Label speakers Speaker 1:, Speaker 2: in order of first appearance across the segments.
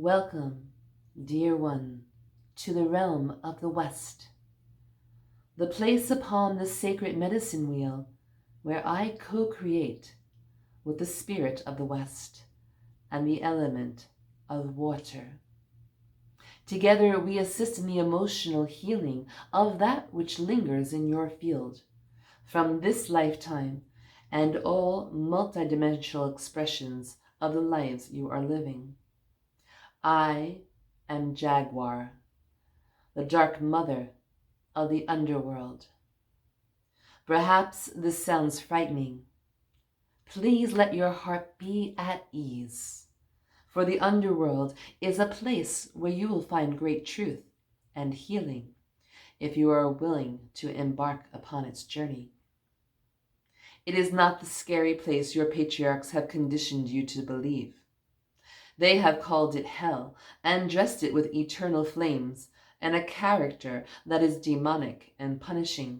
Speaker 1: Welcome, dear one, to the realm of the West, the place upon the sacred medicine wheel where I co-create with the spirit of the West and the element of water. Together we assist in the emotional healing of that which lingers in your field from this lifetime and all multidimensional expressions of the lives you are living. I am Jaguar, the dark mother of the underworld. Perhaps this sounds frightening. Please let your heart be at ease, for the underworld is a place where you will find great truth and healing if you are willing to embark upon its journey. It is not the scary place your patriarchs have conditioned you to believe. They have called it hell and dressed it with eternal flames and a character that is demonic and punishing.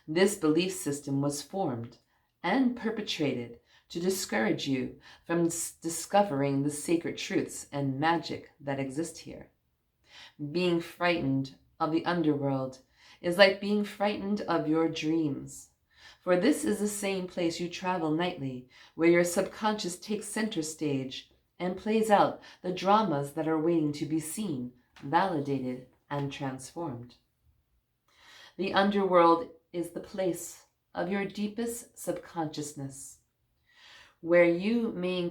Speaker 1: This belief system was formed and perpetuated to discourage you from discovering the sacred truths and magic that exist here. Being frightened of the underworld is like being frightened of your dreams. For this is the same place you travel nightly, where your subconscious takes center stage and plays out the dramas that are waiting to be seen, validated, and transformed. The underworld is the place of your deepest subconsciousness, where you may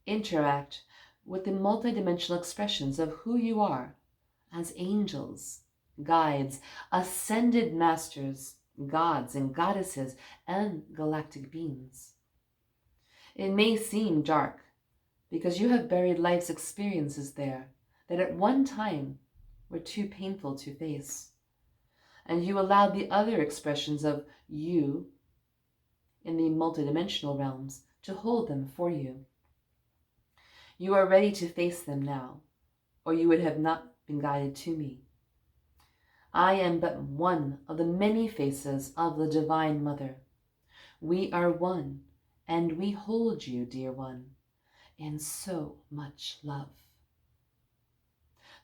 Speaker 1: interact with the multidimensional expressions of who you are as angels, guides, ascended masters, gods and goddesses, and galactic beings. It may seem dark because you have buried life's experiences there that at one time were too painful to face, and you allowed the other expressions of you in the multidimensional realms to hold them for you. You are ready to face them now, or you would have not been guided to me. I am but one of the many faces of the Divine Mother. We are one, and we hold you, dear one, in so much love.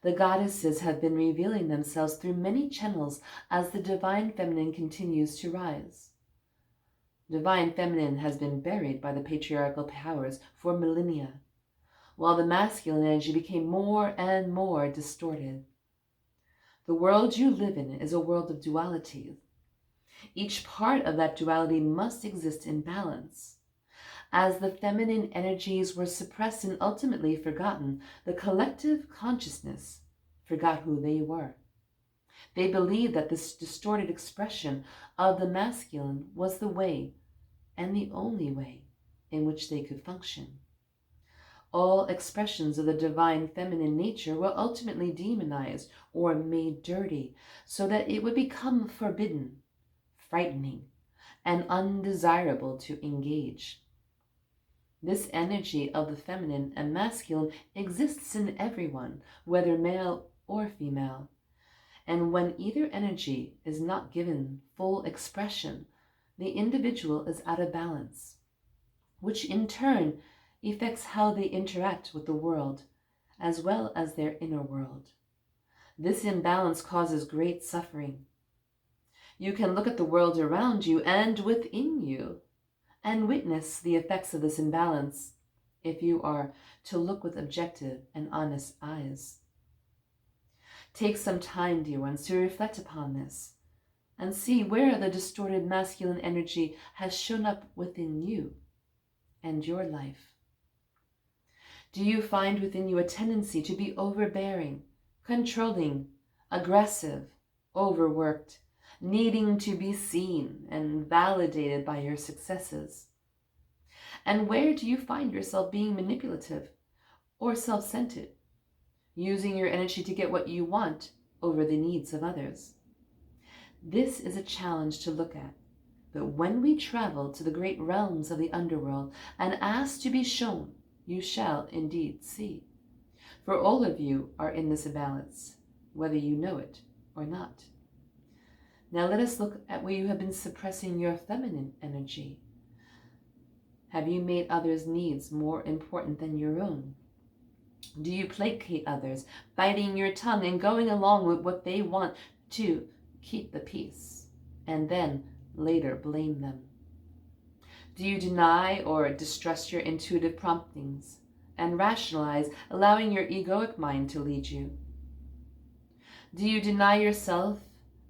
Speaker 1: The goddesses have been revealing themselves through many channels as the Divine Feminine continues to rise. Divine Feminine has been buried by the patriarchal powers for millennia, while the masculine energy became more and more distorted. The world you live in is a world of duality. Each part of that duality must exist in balance. As the feminine energies were suppressed and ultimately forgotten, the collective consciousness forgot who they were. They believed that this distorted expression of the masculine was the way and the only way in which they could function. All expressions of the divine feminine nature were ultimately demonized or made dirty so that it would become forbidden, frightening, and undesirable to engage. This energy of the feminine and masculine exists in everyone, whether male or female. And when either energy is not given full expression, the individual is out of balance, which in turn affects how they interact with the world, as well as their inner world. This imbalance causes great suffering. You can look at the world around you and within you and witness the effects of this imbalance if you are to look with objective and honest eyes. Take some time, dear ones, to reflect upon this and see where the distorted masculine energy has shown up within you and your life. Do you find within you a tendency to be overbearing, controlling, aggressive, overworked, needing to be seen and validated by your successes? And where do you find yourself being manipulative or self-centered, using your energy to get what you want over the needs of others? This is a challenge to look at, but when we travel to the great realms of the underworld and ask to be shown, you shall indeed see. For all of you are in this balance, whether you know it or not. Now let us look at where you have been suppressing your feminine energy. Have you made others' needs more important than your own? Do you placate others, biting your tongue and going along with what they want to keep the peace, and then later blame them? Do you deny or distrust your intuitive promptings and rationalize, allowing your egoic mind to lead you? Do you deny yourself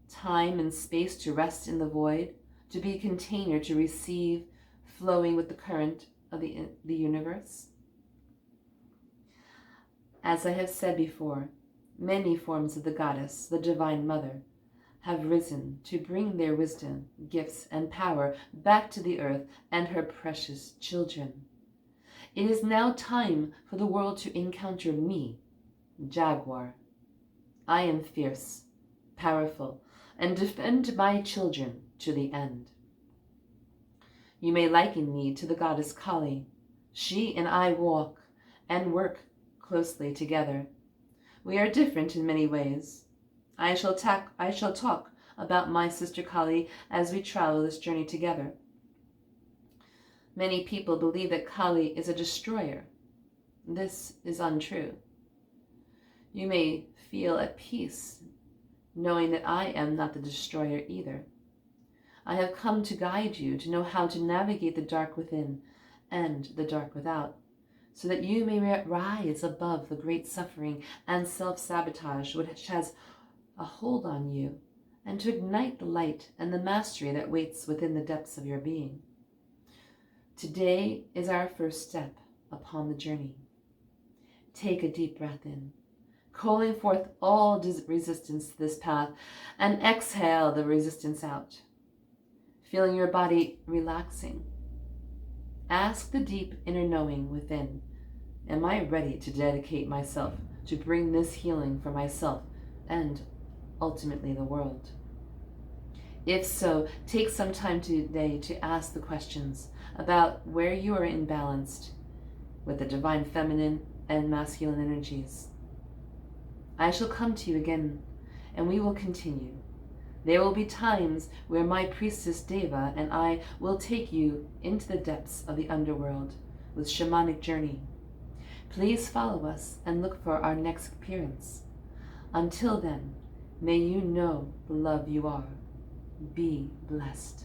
Speaker 1: time and space to rest in the void, to be a container to receive, flowing with the current of the universe? As I have said before, many forms of the goddess, the Divine Mother, have risen to bring their wisdom, gifts, and power back to the earth and her precious children. It is now time for the world to encounter me, Jaguar. I am fierce, powerful, and defend my children to the end. You may liken me to the goddess Kali. She and I walk and work closely together. We are different in many ways. I shall talk about my sister Kali as we travel this journey together. Many people believe that Kali is a destroyer. This is untrue. You may feel at peace knowing that I am not the destroyer either. I have come to guide you to know how to navigate the dark within and the dark without, so that you may rise above the great suffering and self-sabotage which has a hold on you, and to ignite the light and the mastery that waits within the depths of your being. Today is our first step upon the journey. Take a deep breath in, calling forth all resistance to this path, and exhale the resistance out, feeling your body relaxing. Ask the deep inner knowing within, am I ready to dedicate myself to bring this healing for myself and ultimately the world? If so, take some time today to ask the questions about where you are imbalanced with the divine feminine and masculine energies. I shall come to you again, and we will continue. There will be times where my priestess Deva and I will take you into the depths of the underworld with shamanic journey. Please follow us and look for our next appearance. Until then, may you know the love you are. Be blessed.